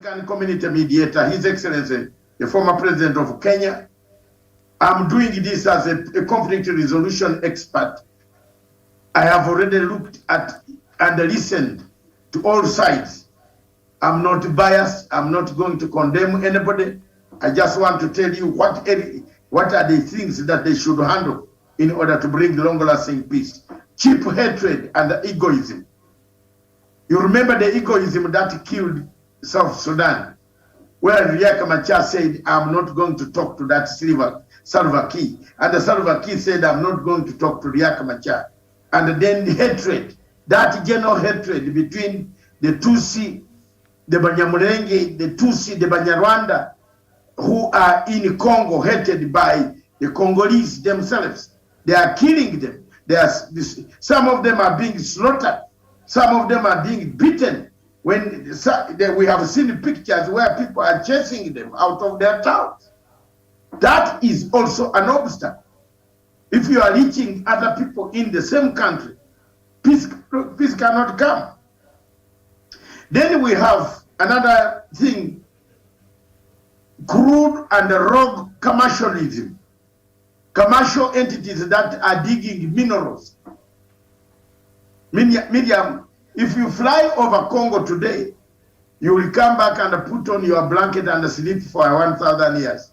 African community mediator, His Excellency, the former president of Kenya. I'm doing this as a conflict resolution expert. I have already looked at and listened to all sides. I'm not biased. I'm not going to condemn anybody. I just want to tell you what are the things that they should handle in order to bring long-lasting peace. Cheap hatred and egoism. You remember the egoism that killed South Sudan, where Riek Machar said, I'm not going to talk to that Salva Kiir. And the Salva Kiir said, I'm not going to talk to Riek Machar. And then the hatred, that general hatred between the Tutsi, the Banyamulenge, the Tutsi, the Banyarwanda, who are in Congo, hated by the Congolese themselves. They are killing them. Some of them are being slaughtered. Some of them are being beaten. We have seen pictures where people are chasing them out of their towns. That is also an obstacle. If you are reaching other people in the same country, peace cannot come. Then we have another thing, crude and rogue commercialism. Commercial entities that are digging minerals. Miriam, if you fly over Congo today, you will come back and put on your blanket and sleep for 1,000 years.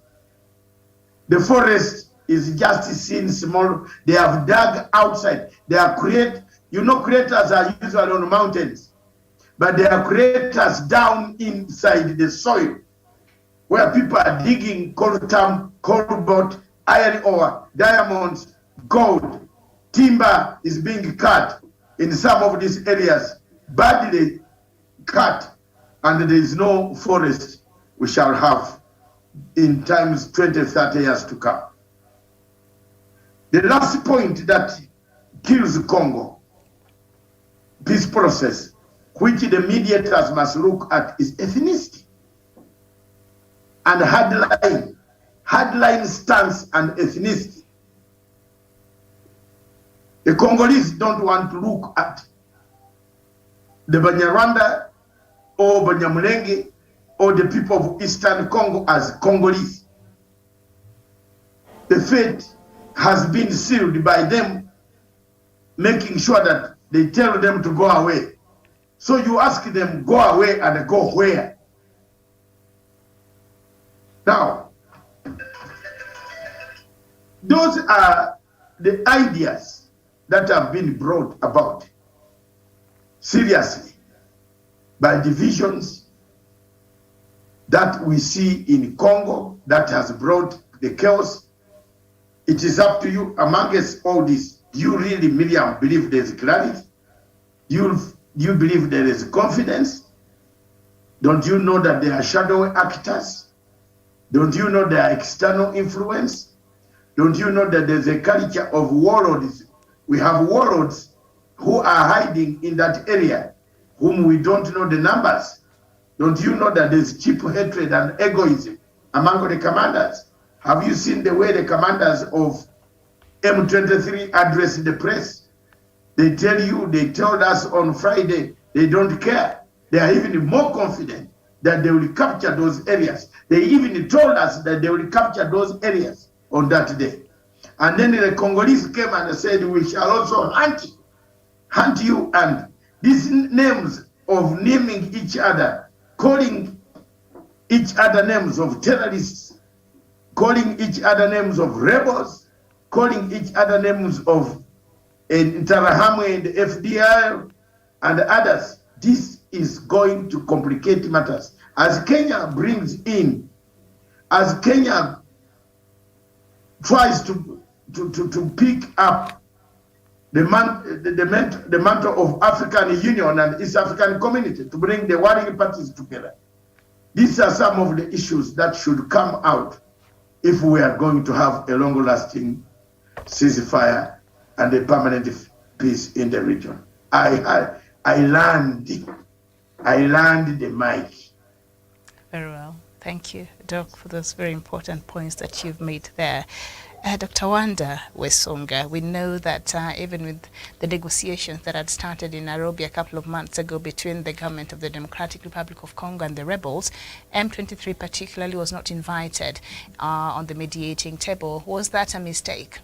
The forest is just seen small. They have dug outside. They are craters are usually on mountains, but they are craters down inside the soil, where people are digging coltan, cobalt, iron ore, diamonds, gold. Timber is being cut in some of these areas, badly cut, and there is no forest we shall have in times 20, 30 years to come. The last point that kills Congo peace process, which the mediators must look at, is ethnicity and hardline stance and ethnicity. The Congolese don't want to look at the Banyarwanda or Banyamulenge or the people of Eastern Congo as Congolese. The fate has been sealed by them, making sure that they tell them to go away. So you ask them, go away, and go where? Now, those are the ideas that have been brought about seriously by divisions that we see in Congo that has brought the chaos. It is up to you. Amongst all this, do you really, Miriam, believe there is clarity? Do you believe there is confidence? Don't you know that there are shadow actors? Don't you know there are external influence? Don't you know that there's a culture of warlords? We have warlords who are hiding in that area, whom we don't know the numbers. Don't you know that there's cheap hatred and egoism among the commanders? Have you seen the way the commanders of M23 address the press? They told us on Friday, they don't care. They are even more confident that they will capture those areas. They even told us that they will capture those areas on that day. And then the Congolese came and said, we shall also hunt you. And these names of naming each other, calling each other names of terrorists, calling each other names of rebels, calling each other names of Interahamwe and FDR and others. This is going to complicate matters. As Kenya tries to pick up the mantle of African Union and East African Community to bring the warring parties together. These are some of the issues that should come out if we are going to have a long-lasting ceasefire and a permanent peace in the region. I land the mic. Very well. Thank you, Doc, for those very important points that you've made there. Dr. Wanda Wesonga, we know that even with the negotiations that had started in Nairobi a couple of months ago between the government of the Democratic Republic of Congo and the rebels, M23 particularly was not invited on the mediating table. Was that a mistake?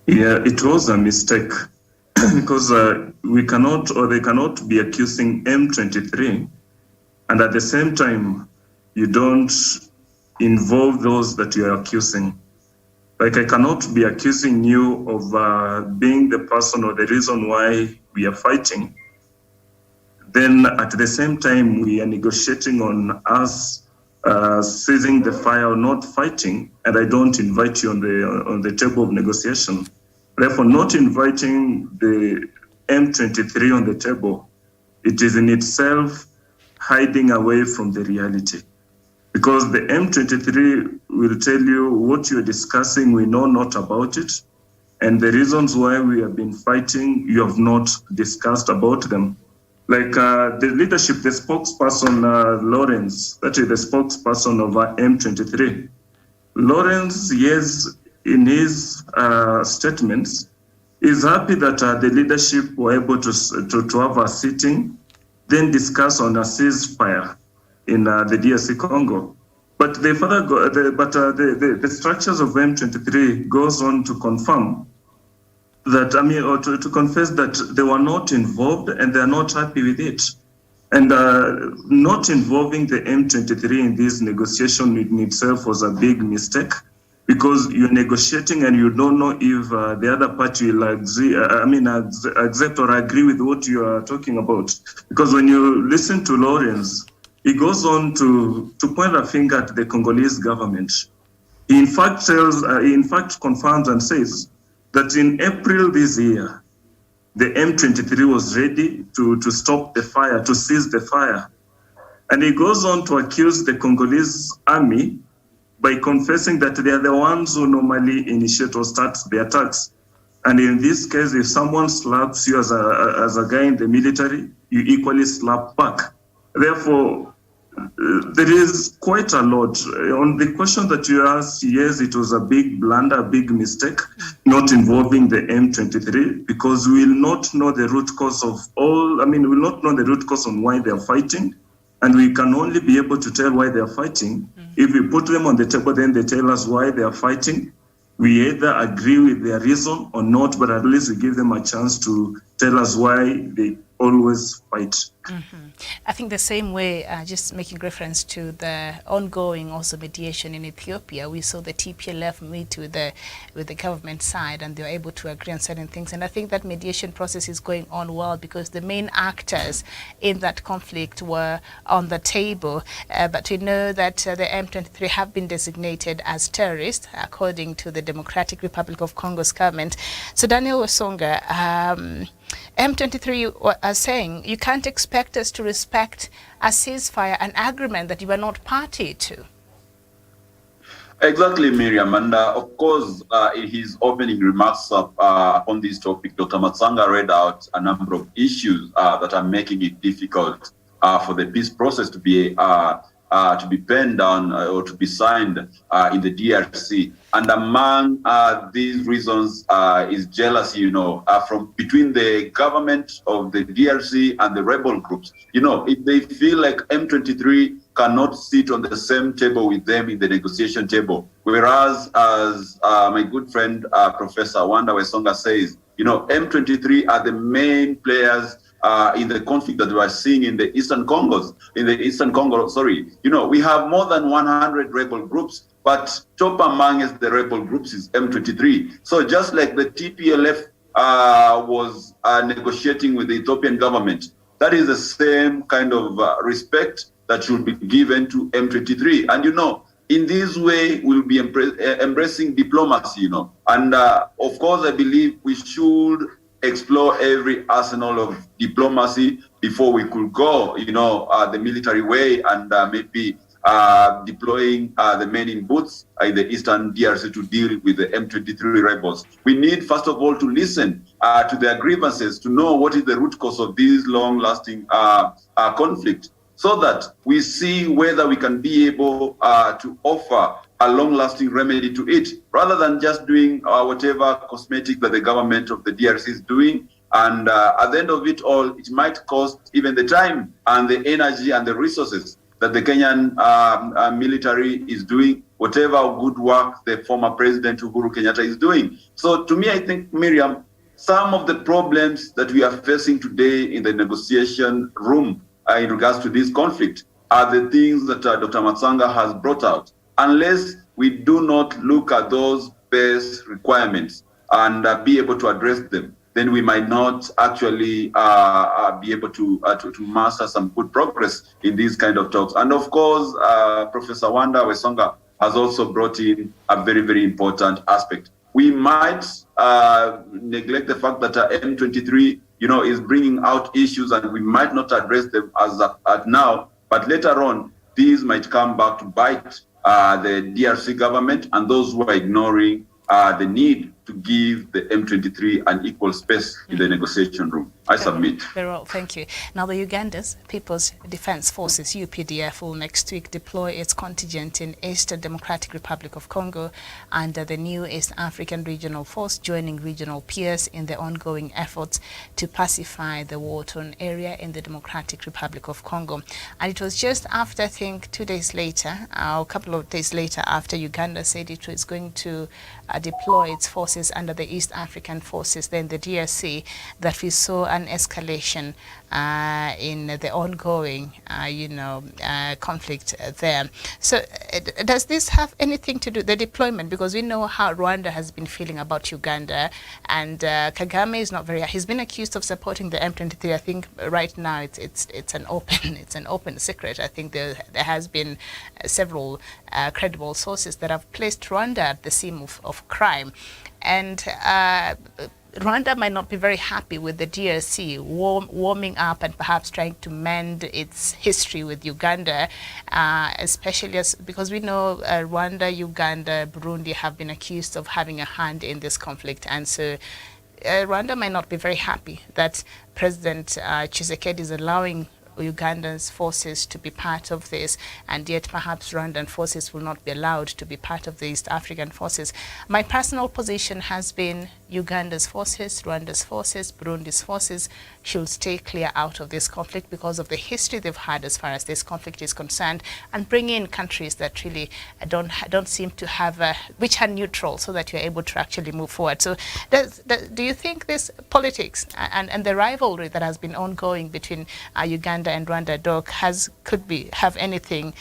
Yeah, it was a mistake because we cannot, or they cannot be accusing M23 and at the same time you don't involve those that you are accusing. Like, I cannot be accusing you of being the person or the reason why we are fighting. Then at the same time, we are negotiating on us seizing the fire or not fighting, and I don't invite you on the table of negotiation. Therefore, not inviting the M23 on the table, it is in itself hiding away from the reality. Because the M23 will tell you what you're discussing, we know not about it. And the reasons why we have been fighting, you have not discussed about them. Like the leadership, the spokesperson, Lawrence, that is the spokesperson of M23. Lawrence, yes, in his statements, is happy that the leadership were able to have a sitting, then discuss on a ceasefire in the DRC Congo. But the structures of M23 goes on to confirm that, or to confess that they were not involved and they are not happy with it. And not involving the M23 in this negotiation in itself was a big mistake, because you're negotiating and you don't know if the other party will accept or agree with what you are talking about. Because when you listen to Lawrence, he goes on to point a finger at the Congolese government. He in fact confirms and says that in April this year, the M23 was ready to stop the fire, to cease the fire. And he goes on to accuse the Congolese army by confessing that they are the ones who normally initiate or start the attacks. And in this case, if someone slaps you as a guy in the military, you equally slap back. Therefore, there is quite a lot. On the question that you asked, yes, it was a big blunder, a big mistake, not involving the M23, because we will not know the root cause of we will not know the root cause on why they are fighting. And we can only be able to tell why they are fighting. If we put them on the table, then they tell us why they are fighting. We either agree with their reason or not, but at least we give them a chance to tell us why they always fight. I think the same way, just making reference to the ongoing also mediation in Ethiopia, we saw the TPLF meet with the government side and they were able to agree on certain things. And I think that mediation process is going on well because the main actors in that conflict were on the table. But we know that the M23 have been designated as terrorists according to the Democratic Republic of Congo's government. So Daniel Wesonga, M23 are saying you can't expect us to respect a ceasefire, an agreement that you are not party to. Exactly, Miriam. And of course, in his opening remarks on this topic, Dr. Matsanga read out a number of issues that are making it difficult for the peace process to be penned down or to be signed in the DRC. And among these reasons is jealousy, from between the government of the DRC and the rebel groups. If they feel like M23 cannot sit on the same table with them in the negotiation table, whereas, as my good friend Professor Wanda Wesonga says, M23 are the main players in the conflict that we are seeing in the Eastern Congo. We have more than 100 rebel groups, but top amongst the rebel groups is M23. So just like the TPLF was negotiating with the Ethiopian government, that is the same kind of respect that should be given to M23. And in this way, we'll be embracing diplomacy, And of course, I believe we should explore every arsenal of diplomacy before we could go, the military way and maybe deploying the men in boots in the Eastern DRC to deal with the M23 rebels. We need, first of all, to listen to their grievances, to know what is the root cause of this long-lasting conflict, so that we see whether we can be able to offer a long-lasting remedy to it, rather than just doing whatever cosmetic that the government of the DRC is doing. And at the end of it all, it might cost even the time and the energy and the resources that the Kenyan military is doing, whatever good work the former President Uhuru Kenyatta is doing. So to me, I think, Miriam, some of the problems that we are facing today in the negotiation room in regards to this conflict are the things that Dr. Matsanga has brought out. Unless we do not look at those base requirements and be able to address them, then we might not actually be able to master some good progress in these kind of talks. And of course, Professor Wanda Wesonga has also brought in a very, very important aspect. We might neglect the fact that M23, is bringing out issues, and we might not address them as at now. But later on, these might come back to bite the DRC government and those who are ignoring the need to give the M23 an equal space in the negotiation room. I submit. Very well, thank you. Now, the Uganda's People's Defense Forces, UPDF, will next week deploy its contingent in Eastern Democratic Republic of Congo under the new East African Regional Force, joining regional peers in the ongoing efforts to pacify the war-torn area in the Democratic Republic of Congo. And it was just after, I think, 2 days later, a couple of days later, after Uganda said it was going to deploy its forces under the East African forces, then the DRC, that we saw an escalation in the ongoing, conflict there. So does this have anything to do, the deployment, because we know how Rwanda has been feeling about Uganda, and Kagame is not very, he's been accused of supporting the M23. I think right now it's an open secret. I think there has been several credible sources that have placed Rwanda at the scene of crime. And Rwanda might not be very happy with the DRC warming up and perhaps trying to mend its history with Uganda, especially because we know Rwanda, Uganda, Burundi have been accused of having a hand in this conflict. And so Rwanda might not be very happy that President Tshisekedi is allowing Uganda's forces to be part of this, and yet perhaps Rwandan forces will not be allowed to be part of the East African forces. My personal position has been Uganda's forces, Rwanda's forces, Burundi's forces should stay clear out of this conflict because of the history they've had as far as this conflict is concerned, and bring in countries that really don't seem to have, which are neutral, so that you're able to actually move forward. So do you think this politics and the rivalry that has been ongoing between Uganda and Rwanda, Doc, have anything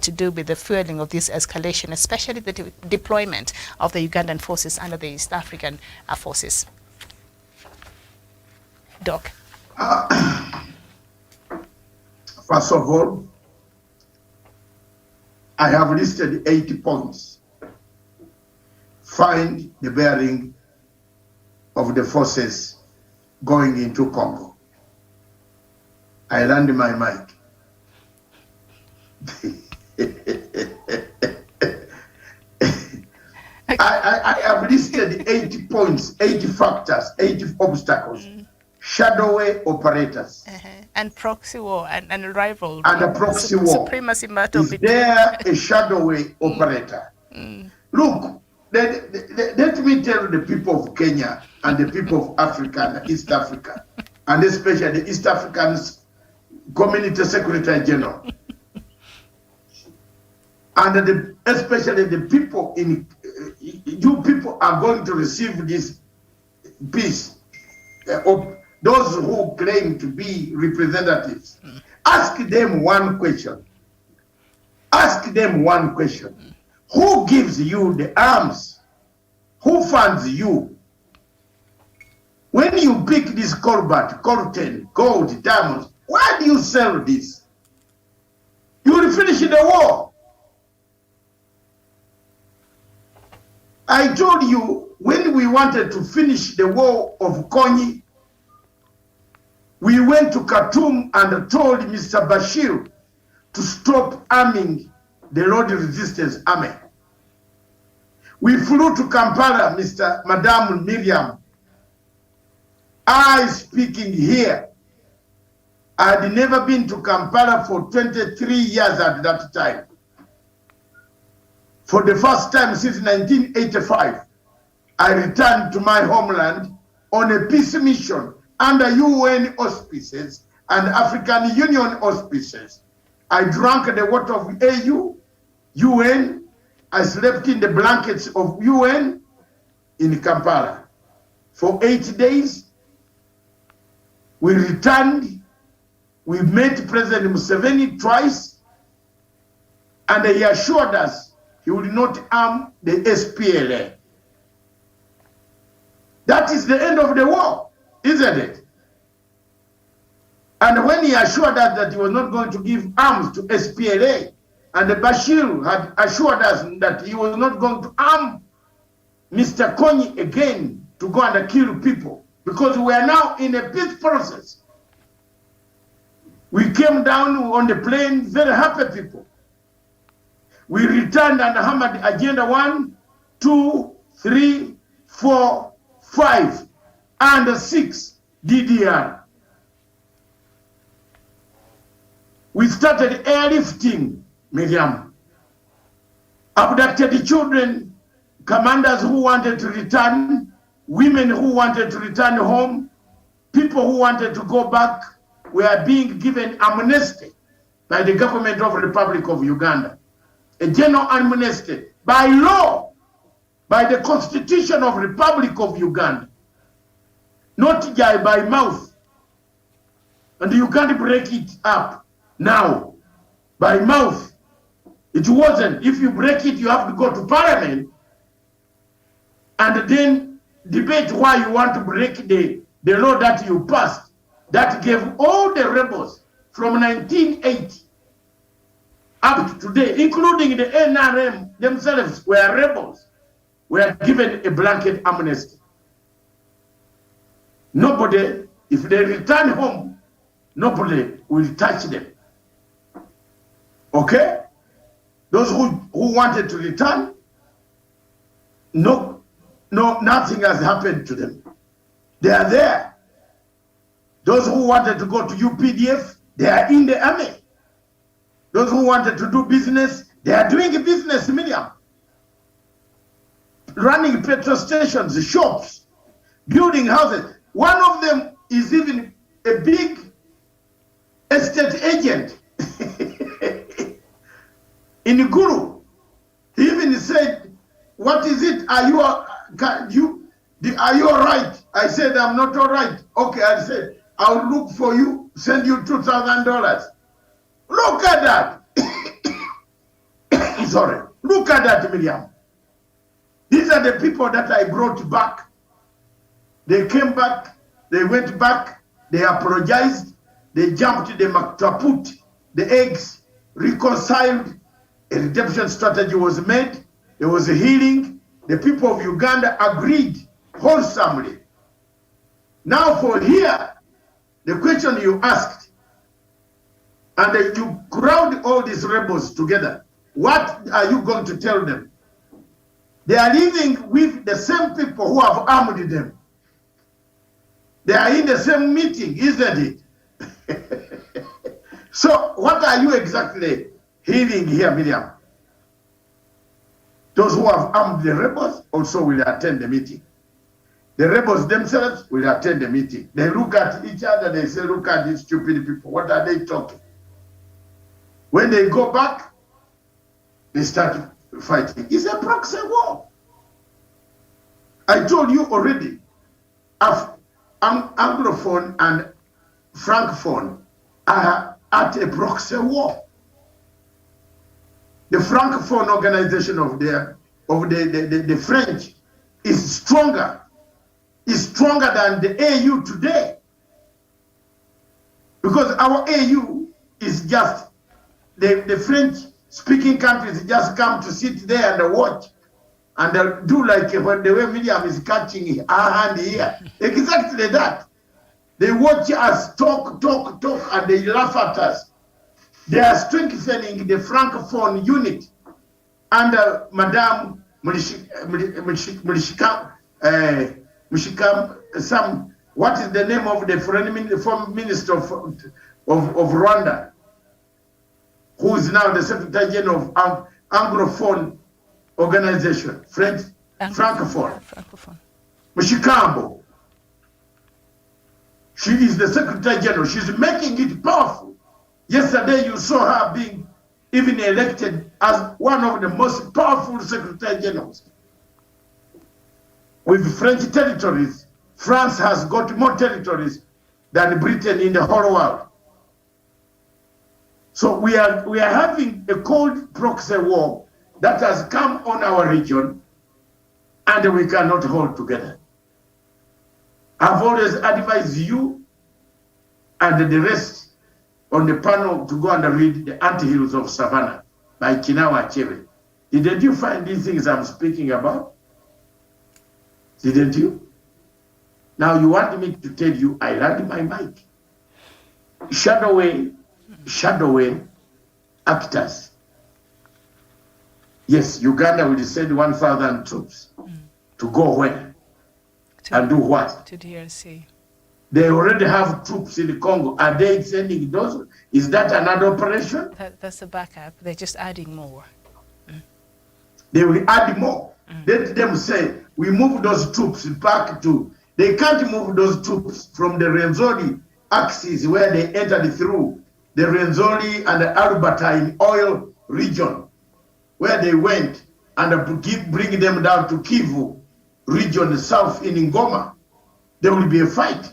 to do with the fueling of this escalation, especially the deployment of the Ugandan forces under the East African forces? Doc. First of all, I have listed 80 points. Find the bearing of the forces going into Congo. I land my mic. I have listed 80 points, 80 factors, 80 obstacles, shadowy operators. And proxy war and rival. And a proxy war. Supremacy battle. Is there a shadowy operator? Look, let me tell the people of Kenya and the people of Africa and East Africa, and especially the East African Community Secretary General, and especially the people in, you people are going to receive this peace, those who claim to be representatives. Ask them one question. Ask them one question. Who gives you the arms? Who funds you? When you pick this cobalt, coltan, gold, diamonds, why do you sell this? You will finish the war. I told you, when we wanted to finish the war of Konyi, we went to Khartoum and told Mr. Bashir to stop arming the Lord Resistance Army. We flew to Kampala, Madame Miriam. I speaking here. I had never been to Kampala for 23 years at that time. For the first time since 1985, I returned to my homeland on a peace mission under UN auspices and African Union auspices. I drank the water of AU, UN. I slept in the blankets of UN in Kampala. For 8 days, we returned. We met President Museveni twice, and he assured us he would not harm the SPLA. That is the end of the war, isn't it? And when he assured us that he was not going to give arms to SPLA, and Bashir had assured us that he was not going to arm Mr. Konyi again to go and kill people, because we are now in a peace process. We came down on the plane, very happy people. We returned and hammered Agenda 1, 2, 3, 4, 5, and 6 DDR. We started airlifting, Miriam. Abducted children, commanders who wanted to return, women who wanted to return home, people who wanted to go back were being given amnesty by the government of the Republic of Uganda. A general amnesty by law, by the Constitution of the Republic of Uganda, not by mouth. And you can't break it up now by mouth. It wasn't. If you break it, you have to go to Parliament and then debate why you want to break the law that you passed that gave all the rebels from 1980 up to today, including the NRM themselves were rebels, were given a blanket amnesty. Nobody, if they return home, nobody will touch them. Okay? Those who wanted to return, nothing has happened to them. They are there. Those who wanted to go to UPDF, they are in the army. Those who wanted to do business, they are doing business, Miriam. Running petrol stations, shops, building houses. One of them is even a big estate agent in Guru. He even said, "What is it? Are you all right?" I said, "I'm not all right." Okay, I said, "I'll look for you, send you $2,000. Look at that. Sorry. Look at that, Miriam. These are the people that I brought back. They came back, they went back, they apologized, they jumped the maktaput, the eggs, reconciled, a redemption strategy was made, there was a healing, the people of Uganda agreed wholesomely. Now for here, the question you asked, and you crowd all these rebels together, what are you going to tell them? They are living with the same people who have armed them. They are in the same meeting, isn't it? So what are you exactly hearing here, Miriam? Those who have armed the rebels also will attend the meeting. The rebels themselves will attend the meeting. They look at each other, they say, "Look at these stupid people. What are they talking?" When they go back, they start fighting. It's a proxy war. I told you already, Anglophone and Francophone are at a proxy war. The Francophone organization of the French is stronger than the AU today. Because our AU is just, the French-speaking countries just come to sit there and watch and do like when the way Miriam is catching her hand here. Exactly that. They watch us talk, and they laugh at us. They are strengthening the Francophone unit under Madame Mulishika, what is the name of the foreign minister of Rwanda, who is now the Secretary General of Anglophone organization, French, Francophone. Francophone. Mushikambo. She is the Secretary General. She's making it powerful. Yesterday you saw her being even elected as one of the most powerful Secretary Generals. With French territories, France has got more territories than Britain in the whole world. So we are having a cold proxy war that has come on our region, and we cannot hold together. I've always advised you and the rest on the panel to go and read The Anthills of Savannah by Chinua Achebe. Didn't you find these things I'm speaking about? Didn't you? Now you want me to tell you I land my mic. Shadowy actors. Yes, Uganda will send 1,000 troops to go where? And do what? To DRC. They already have troops in the Congo. Are they sending those? Is that another operation? That's the backup. They're just adding more. They will add more. Let them say, we move those troops back to... They can't move those troops from the Renzori axis where they entered through the Renzori and the Albertine oil region, where they went and bring them down to Kivu region south in Ngoma. There will be a fight.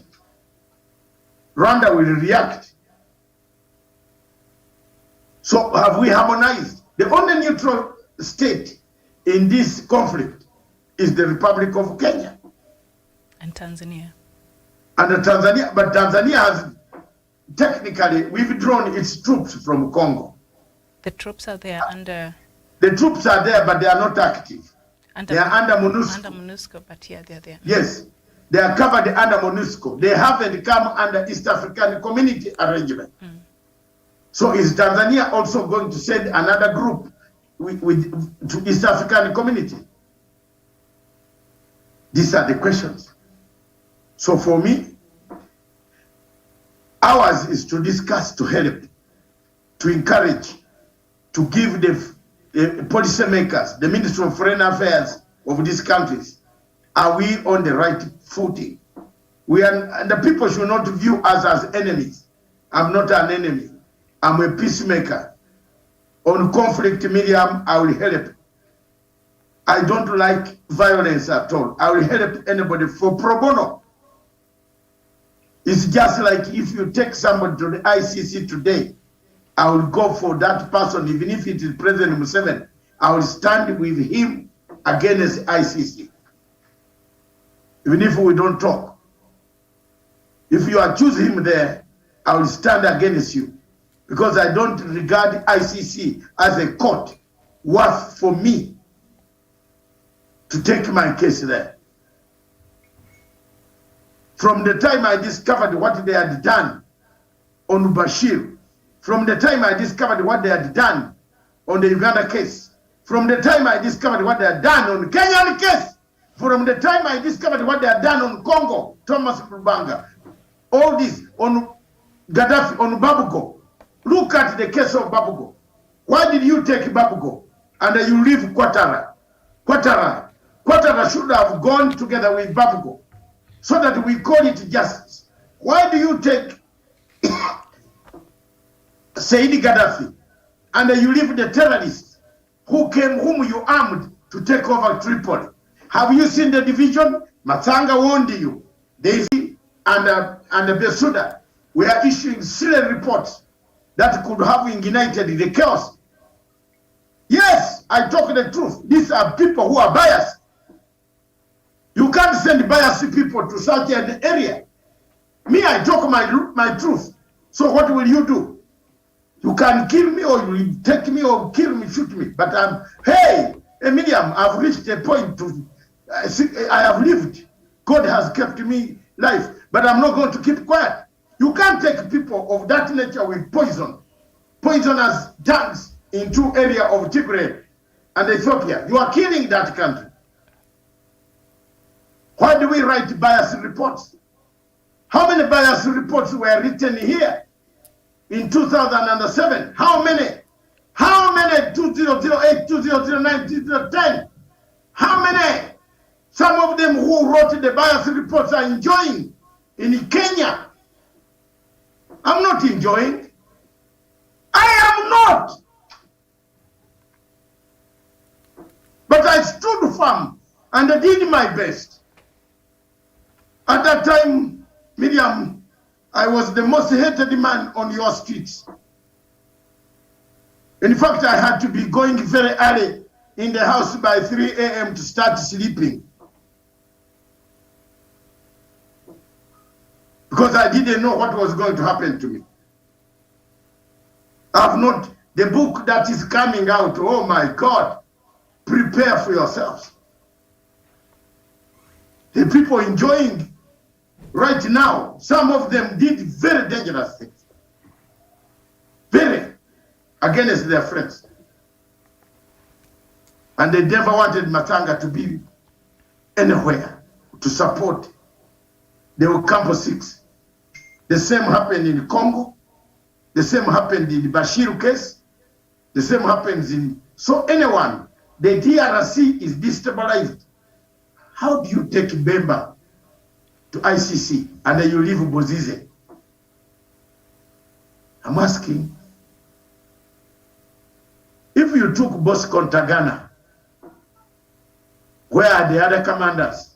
Rwanda will react. So have we harmonized? The only neutral state in this conflict is the Republic of Kenya. And Tanzania. And Tanzania, but Tanzania has technically withdrawn its troops from Congo. The troops are there under... The troops are there, but they are not active. They are under MONUSCO. Under MONUSCO, but yeah, they're there. Yes, they are covered under MONUSCO. They haven't come under East African Community arrangement. So is Tanzania also going to send another group to East African Community? These are the questions. So for me, ours is to discuss, to help, to encourage, to give the policymakers, the Ministry of Foreign Affairs of these countries, are we on the right footing? And the people should not view us as enemies. I'm not an enemy. I'm a peacemaker. On conflict medium, I will help. I don't like violence at all. I will help anybody for pro bono. It's just like if you take somebody to the ICC today, I will go for that person, even if it is President Museveni. I will stand with him against ICC. Even if we don't talk. If you accuse him there, I will stand against you. Because I don't regard ICC as a court worth for me to take my case there. From the time I discovered what they had done on Bashir, from the time I discovered what they had done on the Uganda case, from the time I discovered what they had done on the Kenyan case, from the time I discovered what they had done on Congo, Thomas Lubanga, all this on Gaddafi, on Babugo. Look at the case of Babugo. Why did you take Babugo and you leave Ouattara? Ouattara should have gone together with Babugo so that we call it justice. Why do you take Said Gaddafi and you leave the terrorists whom you armed to take over Tripoli? Have you seen the division? Matanga warned you. Daisy and Besuda were issuing silly reports that could have ignited the chaos. Yes, I talk the truth. These are people who are biased. You can't send biased people to such an area. Me, I talk my truth. So what will you do? You can kill me or you take me or kill me, shoot me. But hey, Emiliam, I've reached a point to, I have lived. God has kept me life, but I'm not going to keep quiet. You can't take people of that nature with poisonous drugs into area of Tigray and Ethiopia. You are killing that country. Why do we write biased reports? How many biased reports were written here in 2007? How many? How many 2008, 2009, 2010? How many? Some of them who wrote the bias reports are enjoying in Kenya. I'm not enjoying. I am not. But I stood firm and I did my best. At that time, Miriam, I was the most hated man on your streets. In fact, I had to be going very early in the house by 3 a.m. to start sleeping. Because I didn't know what was going to happen to me. I've not, the book that is coming out, oh my God, prepare for yourselves. The people enjoying right now, some of them did very dangerous things. Very against their friends. And they never wanted Matanga to be anywhere to support. They will come for 6. The same happened in Congo. The same happened in the Bashir case. The same happens in, so anyone, the DRC is destabilized. How do you take Bemba to ICC and then you leave Bozize? I'm asking, if you took Bosco Ntaganda, where are the other commanders?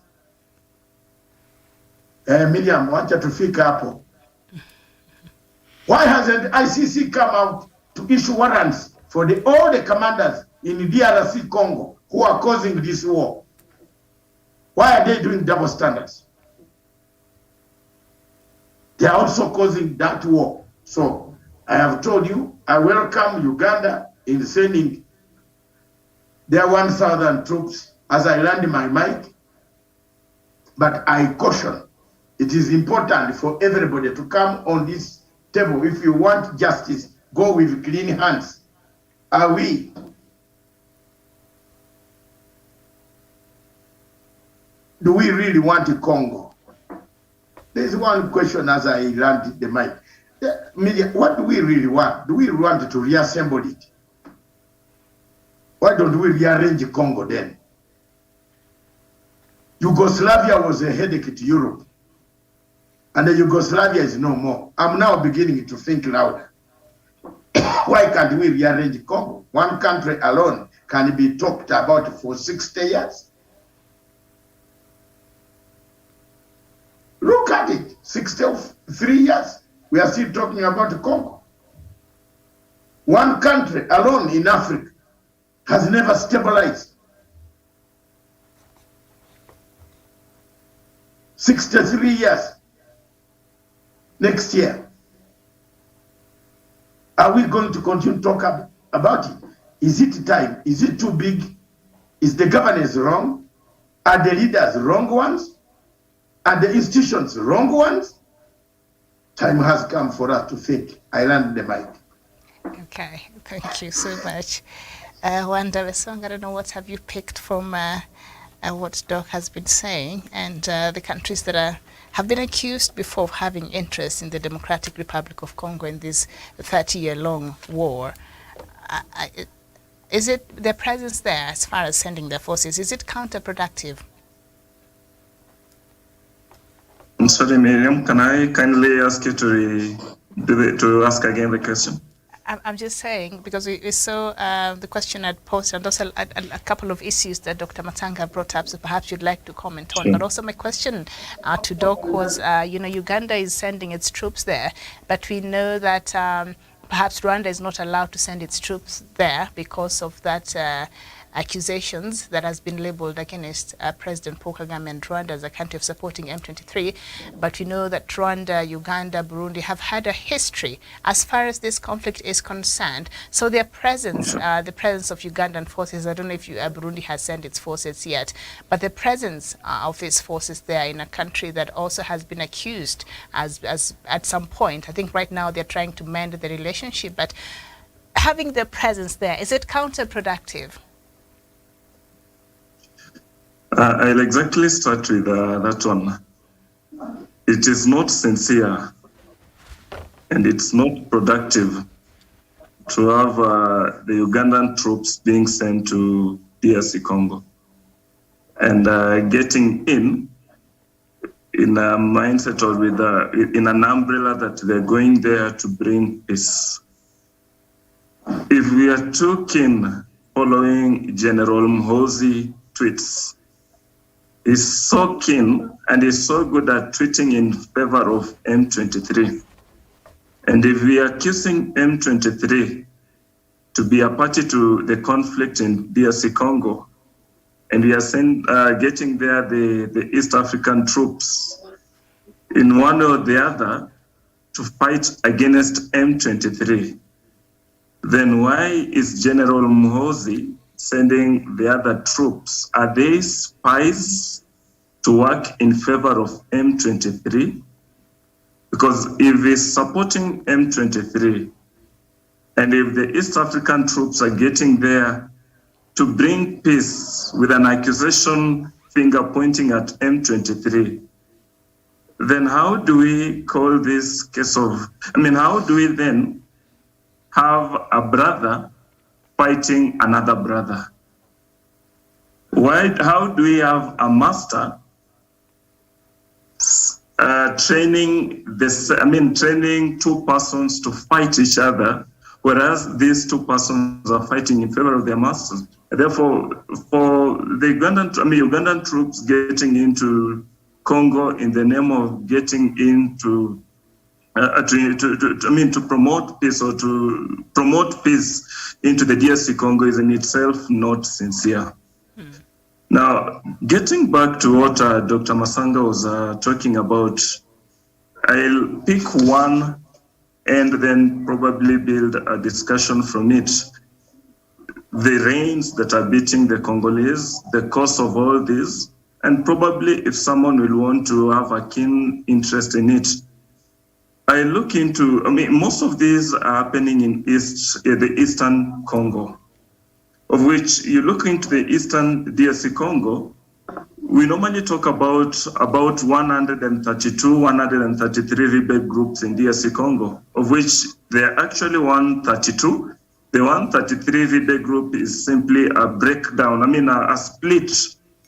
Miriam, want you to figure hapo. Why hasn't ICC come out to issue warrants for all the commanders in the DRC Congo who are causing this war? Why are they doing double standards? They are also causing that war. So I have told you, I welcome Uganda in sending their 1,000 troops as I land my mic. But I caution, it is important for everybody to come on this table. If you want justice, go with clean hands. Are we? Do we really want a Congo? There's one question as I land the mic. Media, what do we really want? Do we want to reassemble it? Why don't we rearrange Congo then? Yugoslavia was a headache to Europe. And the Yugoslavia is no more. I'm now beginning to think louder. Why can't we rearrange Congo? One country alone can be talked about for 60 years. Look at it, 63 years. We are still talking about Congo. One country alone in Africa has never stabilized. 63 years. Next year, are we going to continue to talk about it? Is it time? Is it too big? Is the governance wrong? Are the leaders wrong ones? Are the institutions wrong ones? Time has come for us to think. I land the mic. Okay, thank you so much. Wanda Wesong, I don't know what have you picked from what Doc has been saying, and the countries that have been accused before of having interest in the Democratic Republic of Congo in this 30-year-long war. Is it their presence there, as far as sending their forces, is it counterproductive? I'm sorry, Miriam, can I kindly ask you to ask again the question? I'm just saying, because we saw the question I'd posed, and also a couple of issues that Dr. Matanga brought up, so perhaps you'd like to comment on. But also my question to Doc was, Uganda is sending its troops there, but we know that perhaps Rwanda is not allowed to send its troops there because of that accusations that has been labeled against President Paul Kagame and Rwanda as a country of supporting M23. But we know that Rwanda, Uganda, Burundi have had a history as far as this conflict is concerned. So their presence, the presence of Ugandan forces, I don't know if Burundi has sent its forces yet, but the presence of these forces there in a country that also has been accused as at some point, I think right now they're trying to mend the relationship, but having their presence there, is it counterproductive? I'll exactly start with that one. It is not sincere and it's not productive to have the Ugandan troops being sent to DRC Congo and getting in a mindset or with in an umbrella that they're going there to bring peace. If we are too keen following General Mhozi tweets, he's so keen and he's so good at tweeting in favor of M23. And if we are accusing M23 to be a party to the conflict in DRC Congo, and we are getting there the East African troops in one or the other to fight against M23, then why is General Mhozi sending the other troops? Are they spies to work in favor of M23? Because if he's supporting M23, and if the East African troops are getting there to bring peace with an accusation finger pointing at M23, then how do we call this case of, how do we then have a brother fighting another brother? How do we have a master training two persons to fight each other, whereas these two persons are fighting in favor of their masters? Therefore, for the Ugandan troops getting into Congo in the name of getting into to promote peace or to promote peace into the DRC Congo is in itself not sincere. Now, getting back to what Dr. Masanga was talking about, I'll pick one and then probably build a discussion from it. The rains that are beating the Congolese, the cause of all this, and probably if someone will want to have a keen interest in it, I look into, most of these are happening in the Eastern Congo, of which you look into the Eastern DRC Congo, we normally talk about 132, 133 rebel groups in DRC Congo, of which there are actually 132. The 133 rebel group is simply a breakdown, a split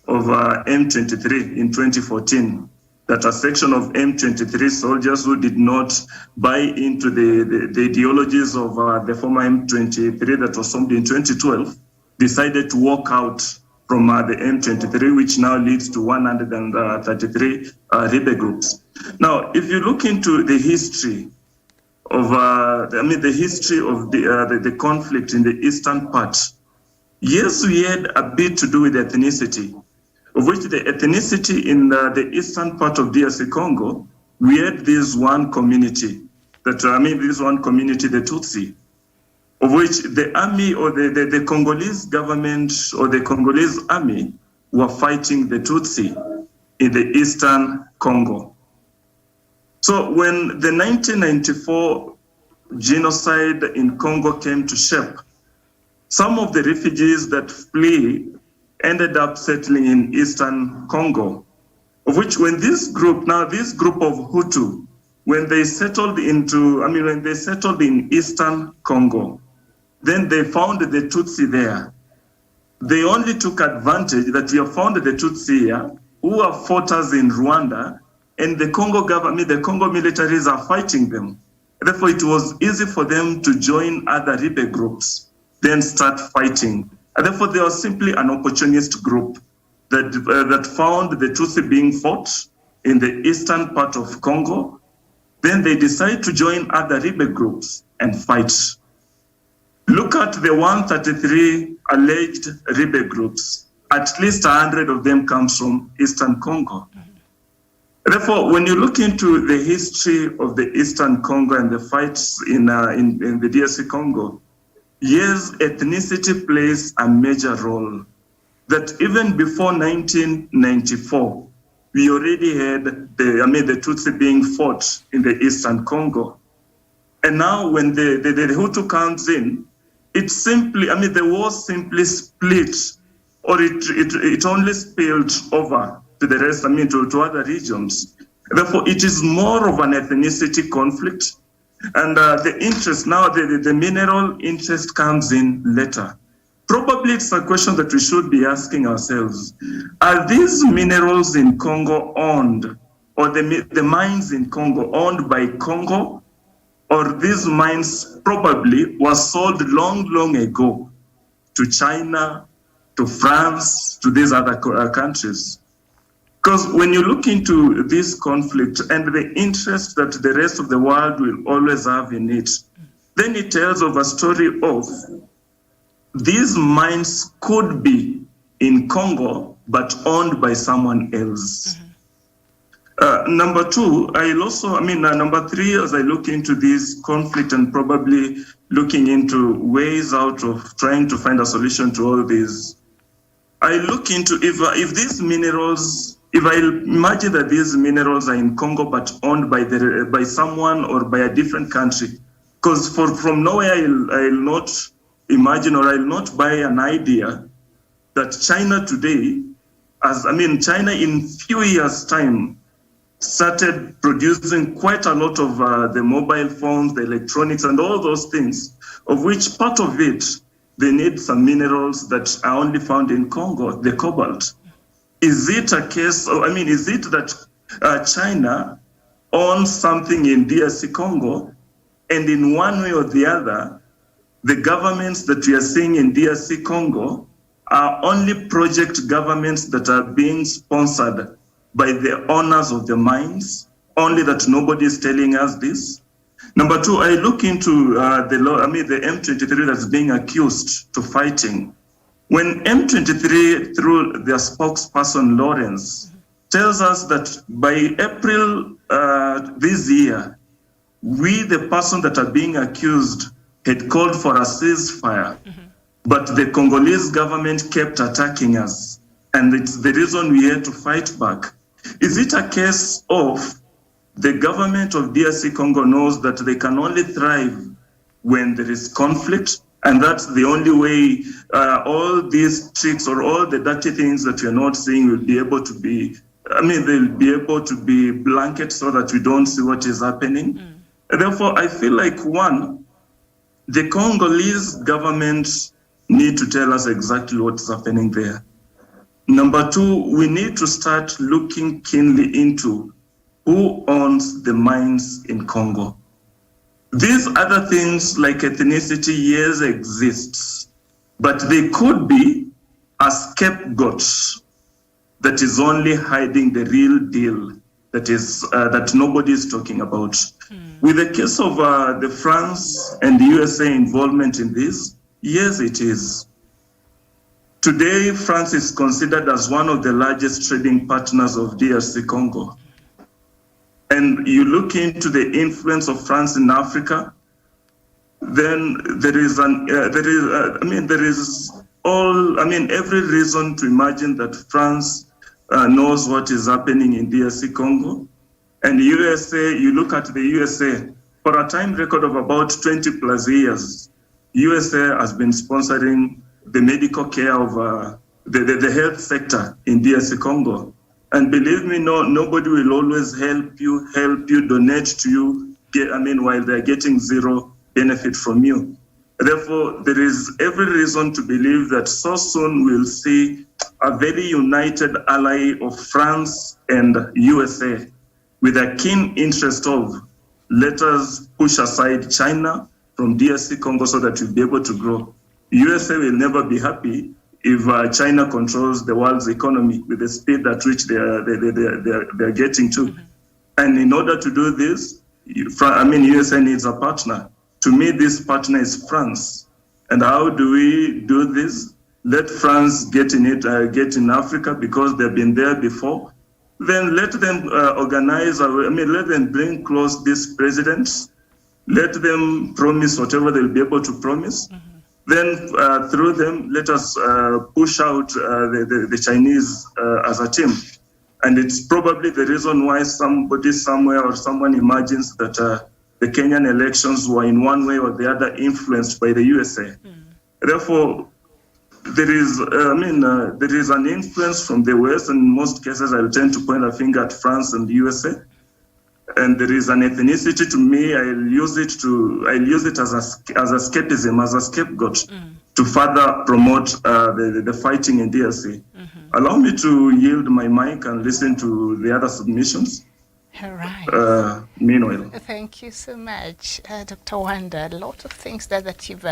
of M23 in 2014. That a section of M23 soldiers who did not buy into the ideologies of the former M23 that was formed in 2012 decided to walk out from the M23, which now leads to 133 rebel groups. Now, if you look into the history of the conflict in the eastern part, yes, we had a bit to do with ethnicity, of which the ethnicity in the eastern part of DRC Congo, we had this one community, the Tutsi, of which the army or the Congolese government or the Congolese army were fighting the Tutsi in the eastern Congo. So when the 1994 genocide in Congo came to shape, some of the refugees that flee ended up settling in eastern Congo, of which when this group of Hutu, when they settled in eastern Congo, then they found the Tutsi there. They only took advantage that we have found the Tutsi here, who are fighters in Rwanda, and the Congo government, the Congo militaries are fighting them. Therefore, it was easy for them to join other rebel groups, then start fighting. And therefore, they were simply an opportunist group that found the Tutsi being fought in the eastern part of Congo. Then they decide to join other rebel groups and fight. Look at the 133 alleged rebel groups. At least 100 of them comes from eastern Congo. Therefore, when you look into the history of the eastern Congo and the fights in the DRC Congo, yes, ethnicity plays a major role. That even before 1994, we already had the Tutsi being fought in the eastern Congo. And now when the Hutu comes in, it's simply, the war simply split, or it only spilled over to the rest, to other regions. Therefore, it is more of an ethnicity conflict. And the interest, now the mineral interest comes in later. Probably it's a question that we should be asking ourselves. Are these minerals in Congo owned, or the mines in Congo owned by Congo, or these mines probably were sold long, long ago to China, to France, to these other countries? Because when you look into this conflict and the interest that the rest of the world will always have in it, then it tells of a story of these mines could be in Congo, but owned by someone else. Number two, number three, as I look into this conflict and probably looking into ways out of trying to find a solution to all this, I look into if these minerals, if I imagine that these minerals are in Congo but owned by someone or by a different country, because from nowhere I'll not imagine or I'll not buy an idea that China today, China in few years' time started producing quite a lot of the mobile phones, the electronics, and all those things, of which part of it, they need some minerals that are only found in Congo, the cobalt. Is it a case, is it that China owns something in DRC Congo, and in one way or the other, the governments that we are seeing in DRC Congo are only project governments that are being sponsored by the owners of the mines, only that nobody is telling us this? Number two, I look into the M23 that's being accused to fighting. When M23, through their spokesperson Lawrence, tells us that by April this year, we, the person that are being accused, had called for a ceasefire, but the Congolese government kept attacking us, and it's the reason we had to fight back. Is it a case of the government of DRC Congo knows that they can only thrive when there is conflict, and that's the only way all these tricks or all the dirty things that you're not seeing will be able to be, they'll be able to be blanket so that we don't see what is happening. And therefore, I feel like, one, the Congolese government need to tell us exactly what's happening there. Number two, we need to start looking keenly into who owns the mines in Congo. These other things like ethnicity, yes, exists, but they could be a scapegoat that is only hiding the real deal that nobody is talking about. With the case of the France and the USA involvement in this, yes, it is. Today, France is considered as one of the largest trading partners of DRC Congo. And you look into the influence of France in Africa, then there is every reason to imagine that France knows what is happening in DRC Congo. And USA, you look at the USA, for a time record of about 20 plus years, USA has been sponsoring the medical care of the health sector in DRC Congo. And believe me, nobody will always help you, donate to you, while they're getting zero benefit from you. Therefore, there is every reason to believe that so soon we'll see a very united ally of France and USA with a keen interest of, let us push aside China from DRC Congo so that we'll be able to grow. USA will never be happy if China controls the world's economy with the speed at which they're getting to. And in order to do this, USA needs a partner. To me, this partner is France. And how do we do this? Let France get in Africa because they've been there before. Then let them let them bring close these presidents. Let them promise whatever they'll be able to promise. Then through them, let us push out the Chinese as a team. And it's probably the reason why somebody somewhere or someone imagines that the Kenyan elections were in one way or the other influenced by the USA. Therefore, there is an influence from the West, and in most cases, I'll tend to point a finger at France and the USA. and there is an ethnicity to me, I'll use it as escapism, as a scapegoat to further promote the fighting in DRC. Allow me to yield my mic and listen to the other submissions. All right. Meanwhile. Thank you so much, Dr. Wanda. A lot of things that you've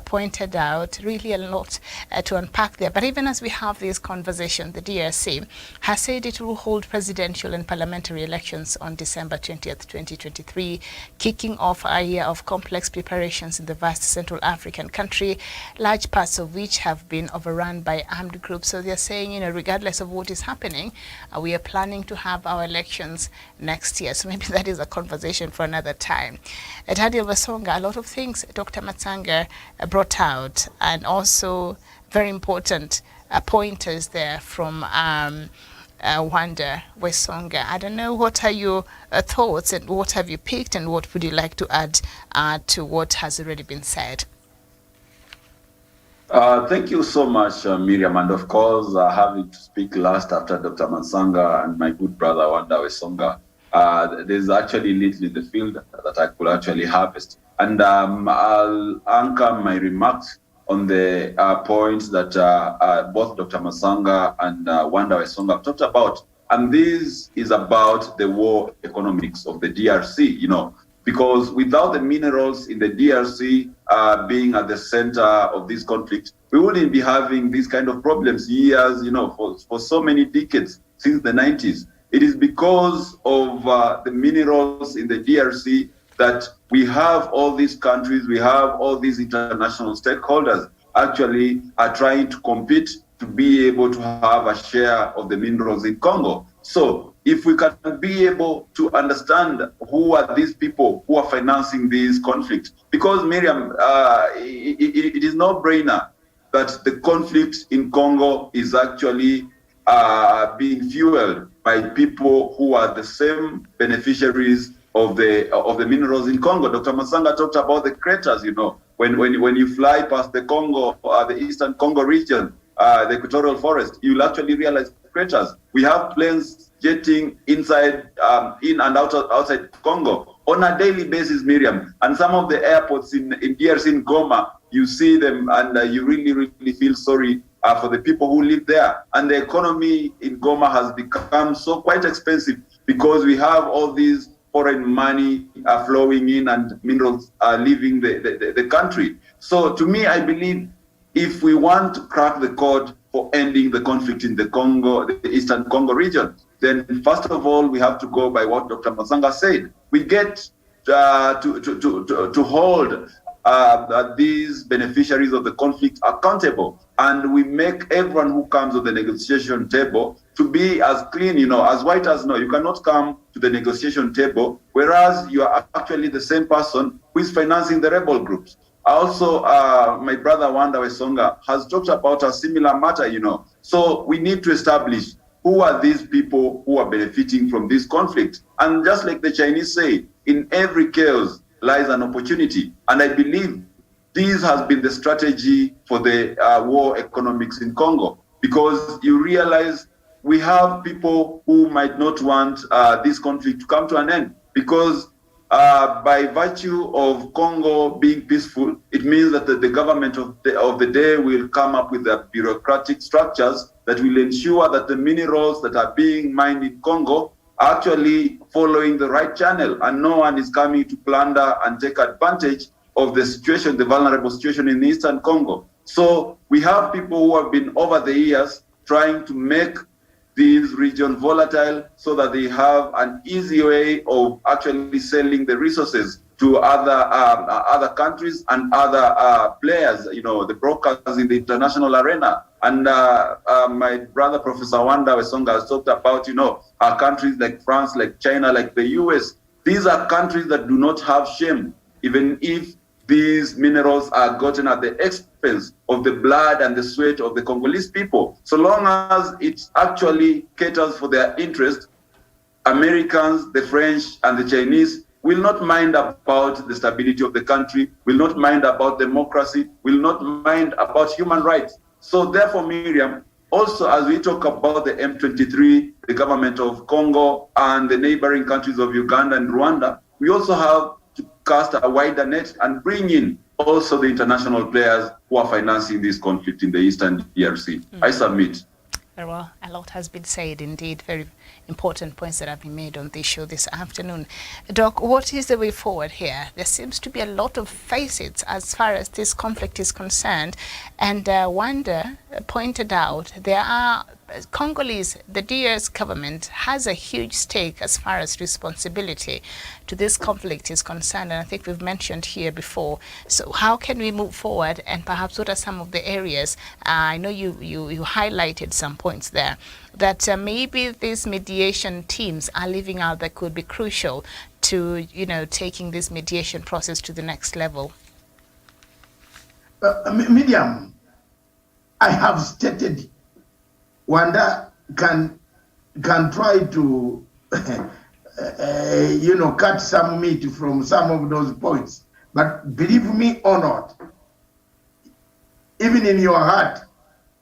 pointed out, really a lot to unpack there. But even as we have this conversation, the DRC has said it will hold presidential and parliamentary elections on December 20th, 2023, kicking off a year of complex preparations in the vast Central African country, large parts of which have been overrun by armed groups. So they're saying, regardless of what is happening, we are planning to have our elections next year. So maybe that is a conversation for another time. Daniel Wasonga, a lot of things Dr. Matsanga brought out, and also very important pointers there from Wanda Wasonga. I don't know, what are your thoughts, and what have you picked, and what would you like to add to what has already been said? Thank you so much, Miriam. And of course, having to speak last after Dr. Matsanga and my good brother, Wanda Wasonga, there's actually little in the field that I could actually harvest. And I'll anchor my remarks on the points that both Dr. Matsanga and Wanda Wasonga have talked about. And this is about the war economics of the DRC, because without the minerals in the DRC being at the center of this conflict, we wouldn't be having these kind of problems years, for so many decades since the 90s. It is because of the minerals in the DRC that we have all these countries, we have all these international stakeholders actually are trying to compete to be able to have a share of the minerals in Congo. So if we can be able to understand who are these people who are financing this conflict, because Miriam, it is no brainer that the conflict in Congo is actually being fueled by people who are the same beneficiaries of the minerals in Congo. Dr. Matsanga talked about the craters, when you fly past the Congo, the eastern Congo region, the equatorial forest, you'll actually realize craters. We have planes jetting inside, in and outside Congo on a daily basis, Miriam. And some of the airports in DRC, in Goma, you see them and you really, really feel sorry for the people who live there. And the economy in Goma has become so quite expensive because we have all these foreign money flowing in and minerals leaving the country. So to me, I believe if we want to crack the code for ending the conflict in the Congo, the Eastern Congo region, then first of all, we have to go by what Dr. Matsanga said. We get to hold these beneficiaries of the conflict accountable, and we make everyone who comes to the negotiation table to be as clean, as white as snow. You cannot come to the negotiation table, whereas you are actually the same person who is financing the rebel groups. Also, my brother Wanda Wasonga has talked about a similar matter, So we need to establish who are these people who are benefiting from this conflict. And just like the Chinese say, in every chaos lies an opportunity. And I believe this has been the strategy for the war economics in Congo, because you realize we have people who might not want this conflict to come to an end, because by virtue of Congo being peaceful, it means that the government of the day will come up with the bureaucratic structures that will ensure that the minerals that are being mined in Congo are actually following the right channel, and no one is coming to plunder and take advantage of the situation, the vulnerable situation in Eastern Congo. So we have people who have been over the years trying to make these regions volatile so that they have an easy way of actually selling the resources to other countries and other players, the brokers in the international arena. And my brother, Professor Wanda Wasonga, has talked about, countries like France, like China, like the US. These are countries that do not have shame, even if these minerals are gotten at the expense of the blood and the sweat of the Congolese people. So long as it actually caters for their interest, Americans, the French, and the Chinese will not mind about the stability of the country, will not mind about democracy, will not mind about human rights. So therefore, Miriam, also, as we talk about the M23, the government of Congo, and the neighboring countries of Uganda and Rwanda, we also have to cast a wider net and bring in also the international players who are financing this conflict in the Eastern DRC. I submit. Very well, a lot has been said indeed, very important points that have been made on this show this afternoon. Doc, what is the way forward here? There seems to be a lot of facets as far as this conflict is concerned, and Wanda pointed out there are Congolese, the DS government has a huge stake as far as responsibility to this conflict is concerned, and I think we've mentioned here before. So how can we move forward, and perhaps what are some of the areas? I know you highlighted some points there that maybe these mediation teams are leaving out that could be crucial to, taking this mediation process to the next level. Miriam, I have stated Wanda can try to, cut some meat from some of those points. But believe me or not, even in your heart,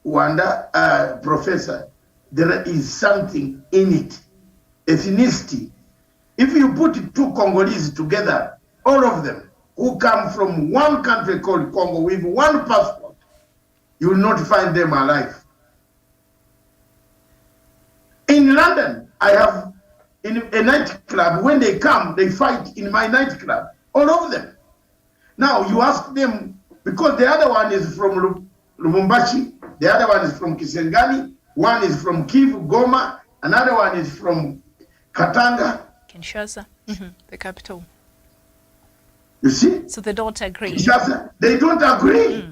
Wanda, Professor, there is something in it, ethnicity. If you put two Congolese together, all of them, who come from one country called Congo with one passport, you will not find them alive. In London, I have in a nightclub, when they come, they fight in my nightclub, all of them. Now you ask them, because the other one is from Lubumbashi, the other one is from Kisangani, one is from Kivu, Goma, another one is from Katanga. Kinshasa, the capital. You see? So they don't agree. Kinshasa, they don't agree.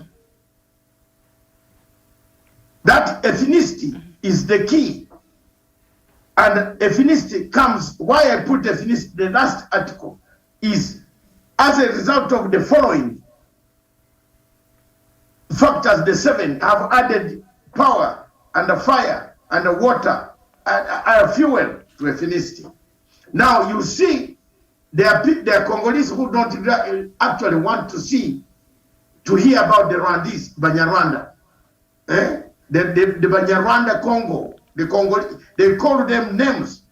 That ethnicity is the key. And ethnicity comes, why I put ethnicity, the last article, is as a result of the following factors, the 7 have added power and the fire and the water and fuel to ethnicity. Now you see, there are Congolese who don't actually want to hear about the Rwandese, Banyarwanda. The Banyarwanda Congo. They call them names.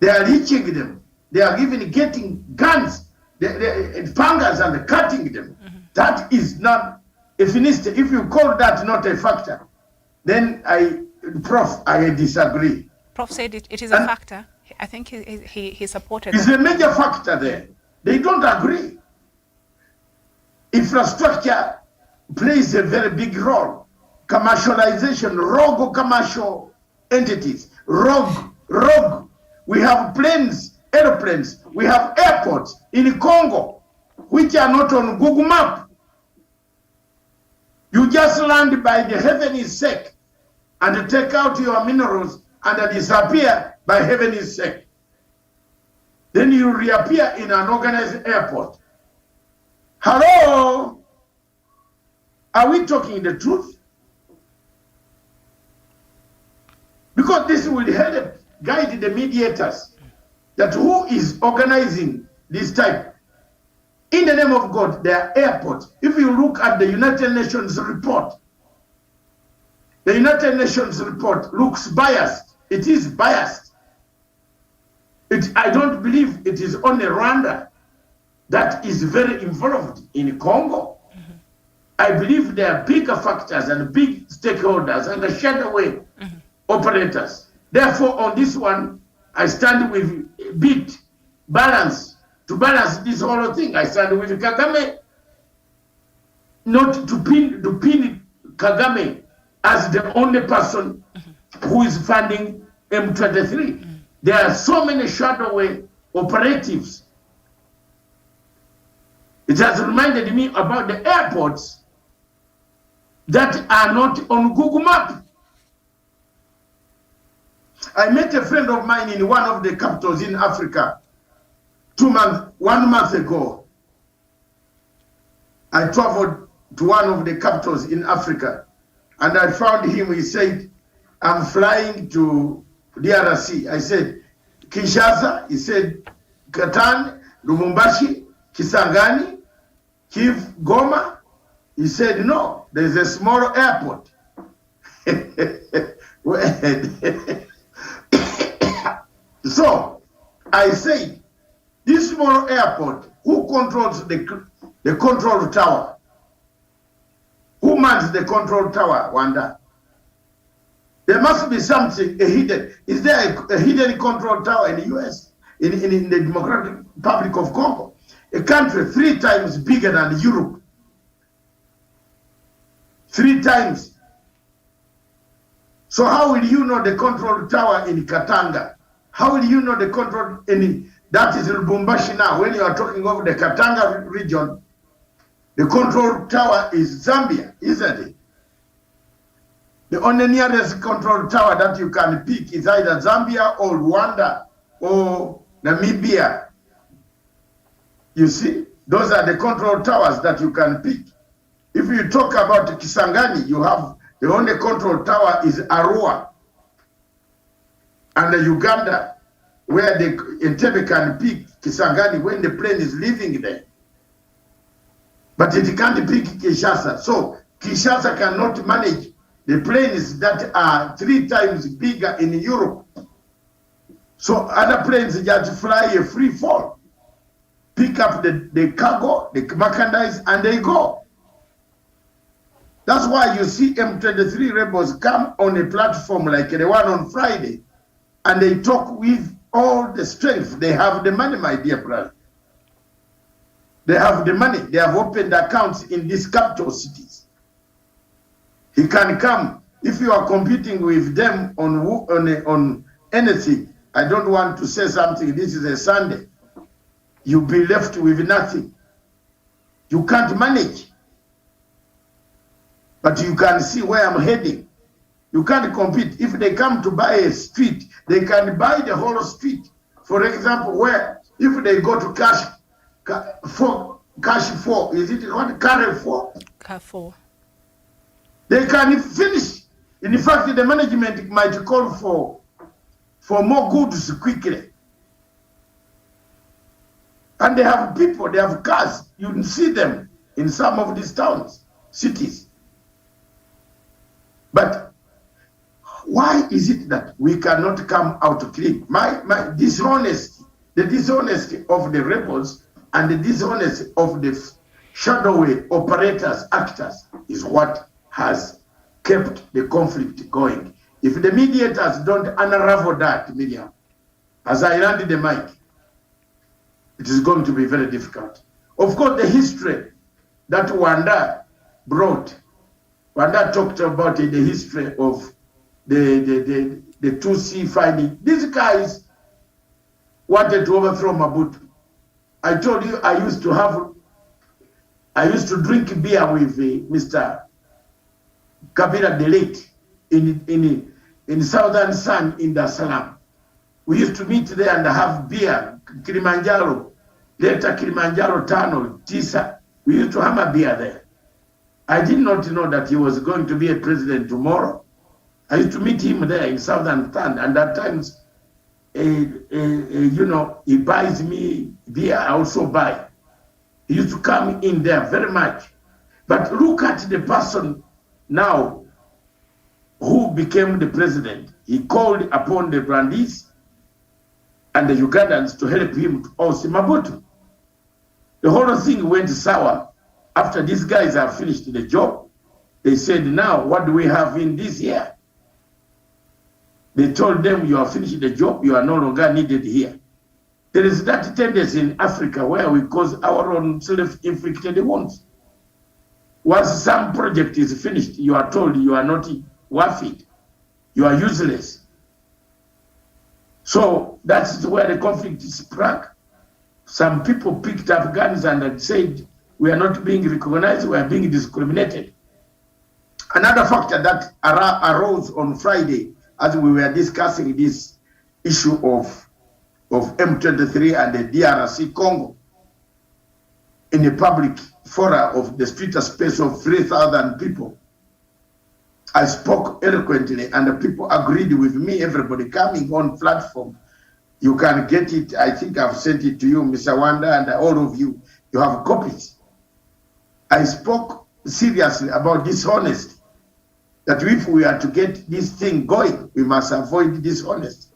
They are reaching them. They are even getting guns, fingers, and cutting them. That is not ethnicity. If you call that not a factor, then I disagree. Prof said it is a factor. I think he supported. It's a major factor there. They don't agree. Infrastructure plays a very big role. Commercialization, rogue commercial entities, rogue. We have planes, airplanes, we have airports in Congo, which are not on Google Map. You just land by the heaven's sake and take out your minerals and disappear by heaven's sake. Then you reappear in an organized airport. Hello? Are we talking the truth? Because this will help guide the mediators that who is organizing this type. In the name of God, there are airports. If you look at the United Nations report, the United Nations report looks biased. It is biased. I don't believe it is only Rwanda that is very involved in Congo. I believe there are bigger factors and big stakeholders and the shadow operators. Therefore, on this one, I stand with balance, to balance this whole thing. I stand with Kagame, not to pin Kagame as the only person who is funding M23. There are so many shadow operatives. It has reminded me about the airports that are not on Google Map. I met a friend of mine in one of the capitals in Africa 1 month ago. I traveled to one of the capitals in Africa and I found him. He said, I'm flying to DRC. I said, Kinshasa. He said, Katanga, Lubumbashi, Kisangani, Kivu, Goma. He said, no, there's a small airport So, I say, this small airport, who controls the control tower? Who mans the control tower, Wanda? There must be something, a hidden. Is there a hidden control tower in the US, in the Democratic Republic of Congo? A country 3 times bigger than Europe. 3 times. So how will you know the control tower in Katanga? How will you know the control in, that is Lubumbashi now, when you are talking of the Katanga region, the control tower is Zambia, isn't it? The only nearest control tower that you can pick is either Zambia or Rwanda or Namibia. You see, those are the control towers that you can pick. If you talk about Kisangani, you have the only control tower is Arua. And the Uganda, where the Entebbe can pick Kisangani when the plane is leaving there. But it can't pick Kinshasa. So Kinshasa cannot manage the planes that are 3 times bigger in Europe. So other planes just fly a free fall, pick up the cargo, the merchandise, and they go. That's why you see M23 rebels come on a platform like the one on Friday, and they talk with all the strength. They have the money, my dear brother. They have the money. They have opened accounts in these capital cities. He can come. If you are competing with them on anything, I don't want to say something. This is a Sunday. You'll be left with nothing. You can't manage. But you can see where I'm heading. You can't compete. If they come to buy a street, they can buy the whole street. For example, where if they go to cash 4, is it what? Carrefour? Carrefour. They can finish. In fact, the management might call for more goods quickly. And they have people, they have cars. You can see them in some of these towns, cities. But why is it that we cannot come out clean? My dishonesty, the dishonesty of the rebels and the dishonesty of the shadowy operators, actors, is what has kept the conflict going. If the mediators don't unravel that, Miriam, as I landed the mic, it is going to be very difficult. Of course, the history that Wanda brought, Wanda talked about the history of the 2C fighting. These guys wanted to overthrow Mobutu. I told you I used to drink beer with Mr. Kabila the late in Southern Sun in Dar es Salaam. We used to meet there and have beer, Kilimanjaro, later Kilimanjaro Tunnel, Tisa. We used to have a beer there. I did not know that he was going to be a president tomorrow. I used to meet him there in Southern Sun, and at times, you know, he buys me beer, I also buy. He used to come in there very much. But look at the person now who became the president. He called upon the Rwandese and the Ugandans to help him to oust Mobutu. The whole thing went sour. After these guys have finished the job, they said, now, what do we have in this year? They told them, you have finished the job, you are no longer needed here. There is that tendency in Africa where we cause our own self-inflicted wounds. Once some project is finished, you are told you are not worth it. You are useless. So that's where the conflict sprang. Some people picked up guns and said, we are not being recognized, we are being discriminated. Another factor that arose on Friday as we were discussing this issue of M23 and the DRC Congo in a public forum of the street space of 3,000 people. I spoke eloquently and the people agreed with me, everybody coming on platform. You can get it, I think I've sent it to you, Mr. Wanda, and all of you, you have copies. I spoke seriously about dishonesty. that if we are to get this thing going, we must avoid dishonesty.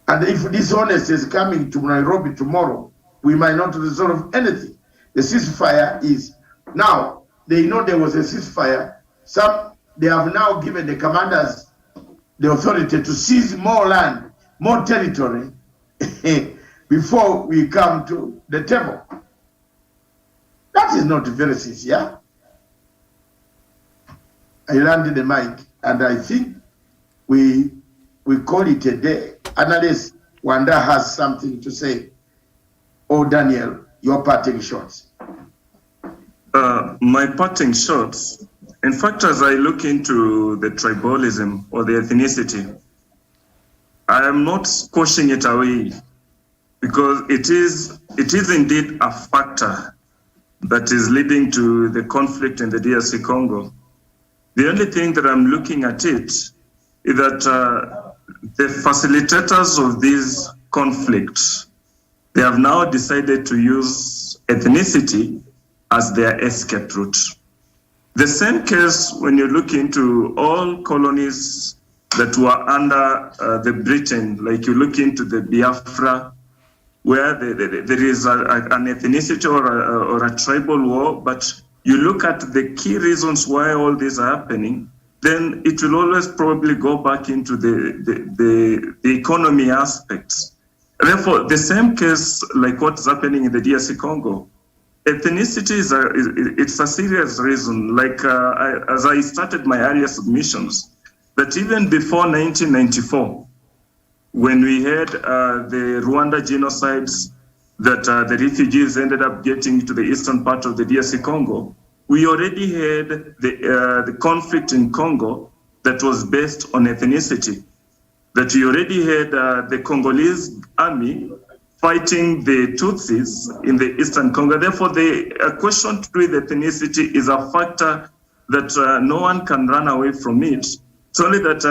And if dishonesty is coming to Nairobi tomorrow, we might not resolve anything. The ceasefire is, now, they know there was a ceasefire. They have now given the commanders the authority to seize more land, more territory, before we come to the table. That is not very sincere. I landed the mic, and I think we call it a day, unless Wanda has something to say. Oh, Daniel, your parting shots. My parting shots, in fact, as I look into the tribalism or the ethnicity, I am not squashing it away, because it is indeed a factor that is leading to the conflict in the DRC Congo. The only thing that I'm looking at it is that the facilitators of these conflicts, they have now decided to use ethnicity as their escape route. The same case when you look into all colonies that were under the Britain, like you look into the Biafra, where there is an ethnicity or a tribal war, but you look at the key reasons why all these are happening, then it will always probably go back into the economy aspects. Therefore, the same case like what's happening in the DRC Congo, ethnicity it's a serious reason. Like as I started my earlier submissions, that even before 1994, when we had the Rwanda genocides, that the refugees ended up getting to the eastern part of the DRC Congo, we already had the conflict in Congo that was based on ethnicity. That we already had the Congolese army fighting the Tutsis in the eastern Congo. Therefore, the question to do with ethnicity is a factor that no one can run away from it. It's only that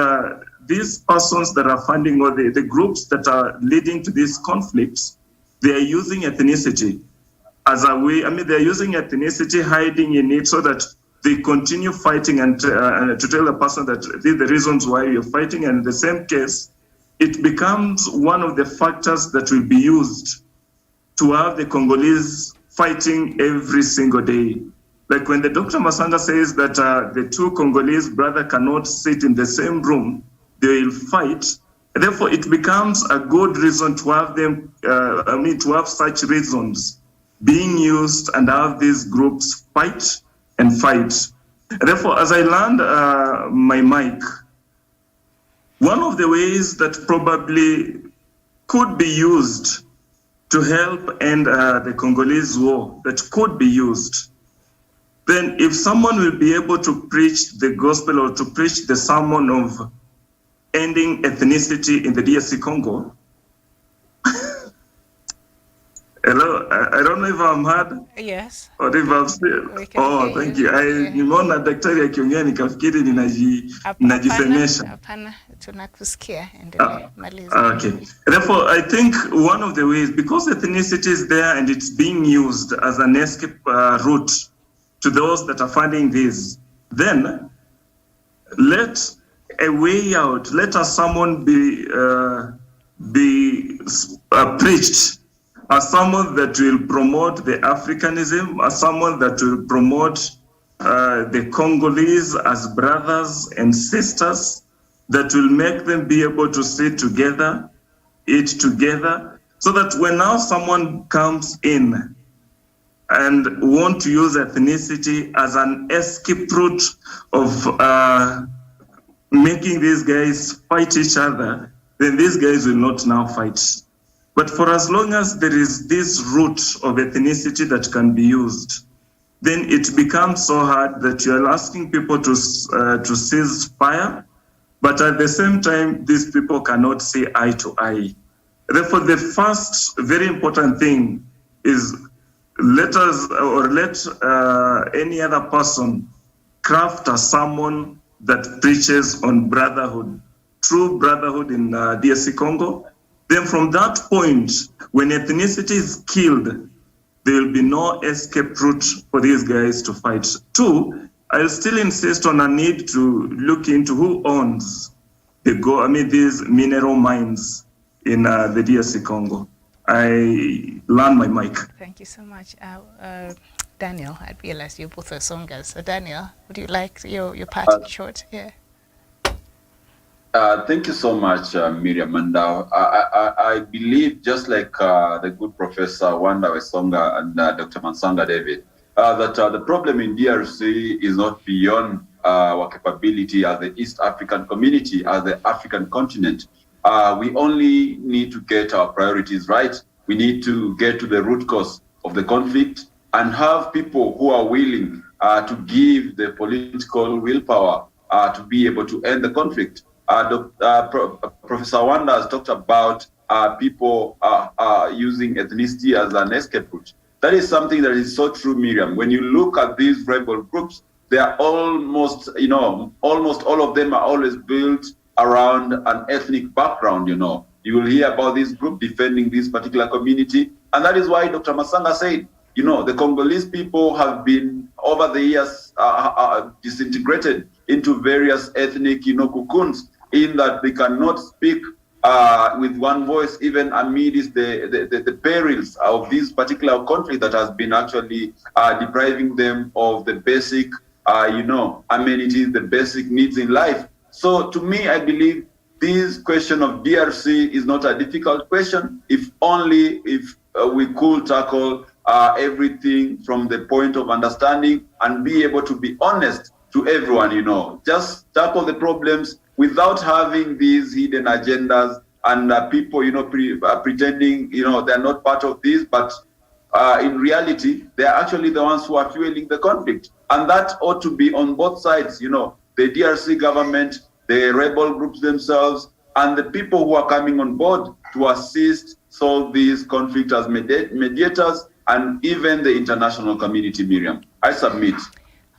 these persons that are funding, or the groups that are leading to these conflicts, they are using ethnicity as a way. I mean, they're using ethnicity, hiding in it, so that they continue fighting and to tell the person that these are the reasons why you're fighting. And in the same case, it becomes one of the factors that will be used to have the Congolese fighting every single day. Like when the Dr. Masanga says that the two Congolese brothers cannot sit in the same room, they will fight. Therefore, it becomes a good reason to have them, to have such reasons being used and have these groups fight and fight. Therefore, as I land my mic, one of the ways that probably could be used to help end the Congolese war, that could be used, then if someone will be able to preach the gospel or to preach the sermon of ending ethnicity in the DRC Congo. Hello, I don't know if I'm heard. Yes. Or if I've said. Oh, thank you. Nimeona daktari akiongea nikafikiri ninajisemesha. Hapana, tunakusikia. Endelea, maliza. Okay. Therefore, I think one of the ways, because ethnicity is there and it's being used as an escape route to those that are funding this, then let a way out, let us someone be preached as someone that will promote the Africanism, as someone that will promote the Congolese as brothers and sisters, that will make them be able to sit together, eat together, so that when now someone comes in and want to use ethnicity as an escape route of making these guys fight each other, then these guys will not now fight. But for as long as there is this root of ethnicity that can be used, then it becomes so hard that you are asking people to cease fire, but at the same time, these people cannot see eye to eye. Therefore, the first very important thing is let any other person craft a sermon that preaches on brotherhood, true brotherhood in DRC Congo. Then from that point, when ethnicity is killed, there will be no escape route for these guys to fight. Two, I still insist on a need to look into who owns these mineral mines in the DRC Congo. I land my mic. Thank you so much. Daniel, I realize you both are songers. So Daniel, would you like your parting short? Yeah. Thank you so much, Miriam. And I believe, just like the good Professor Wanda Wesonga and Dr. Mansanga David, that the problem in DRC is not beyond our capability as the East African community, as the African continent. We only need to get our priorities right. We need to get to the root cause of the conflict and have people who are willing to give the political willpower to be able to end the conflict. Professor Wanda has talked about people using ethnicity as an escape route. That is something that is so true, Miriam. When you look at these rebel groups, they are almost all of them are always built around an ethnic background, You will hear about this group defending this particular community. And that is why Dr. Masanga said, the Congolese people have been, over the years, disintegrated into various ethnic, cocoons, in that they cannot speak with one voice, even amidst the perils of this particular country that has been actually depriving them of the basic, amenities, the basic needs in life. So to me, I believe this question of DRC is not a difficult question, if we could tackle everything from the point of understanding and be able to be honest to everyone, just tackle the problems without having these hidden agendas and people, pretending, they're not part of this, but in reality, they're actually the ones who are fueling the conflict. And that ought to be on both sides, the DRC government, the rebel groups themselves, and the people who are coming on board to assist solve this conflict as mediators, and even the international community, Miriam. I submit.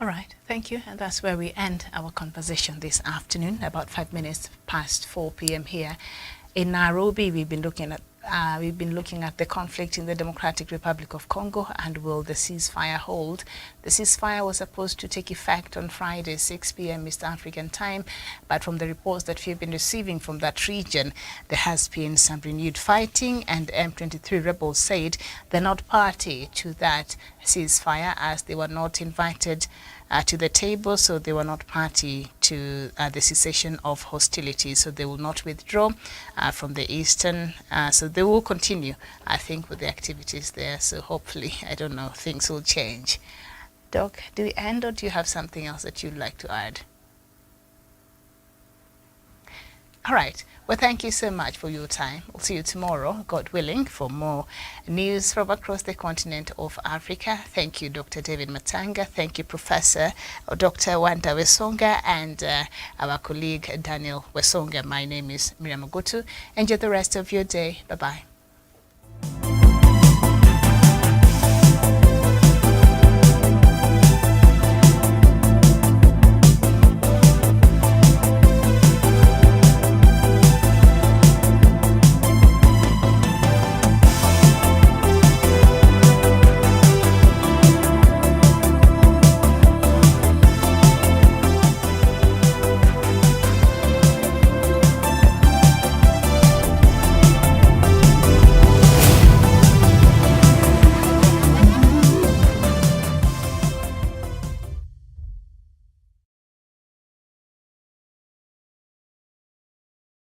All right, thank you. And that's where we end our conversation this afternoon, about 5 minutes past 4 p.m. here. In Nairobi, we've been looking at the conflict in the Democratic Republic of Congo, and will the ceasefire hold? The ceasefire was supposed to take effect on Friday, 6 p.m. East African time, but from the reports that we've been receiving from that region, there has been some renewed fighting, and M23 rebels said they're not party to that ceasefire, as they were not invited to the table, so they were not party to the cessation of hostilities, so they will not withdraw from the eastern, so they will continue, I think, with the activities there. So hopefully, I don't know, things will change. Doc, do we end, or do you have something else that you'd like to add? All right. Well, thank you so much for your time. We'll see you tomorrow, God willing, for more news from across the continent of Africa. Thank you, Dr. David Matanga. Thank you, Professor Dr. Wanda Wesonga, and our colleague Daniel Wesonga. My name is Miriam Ogutu. Enjoy the rest of your day. Bye-bye.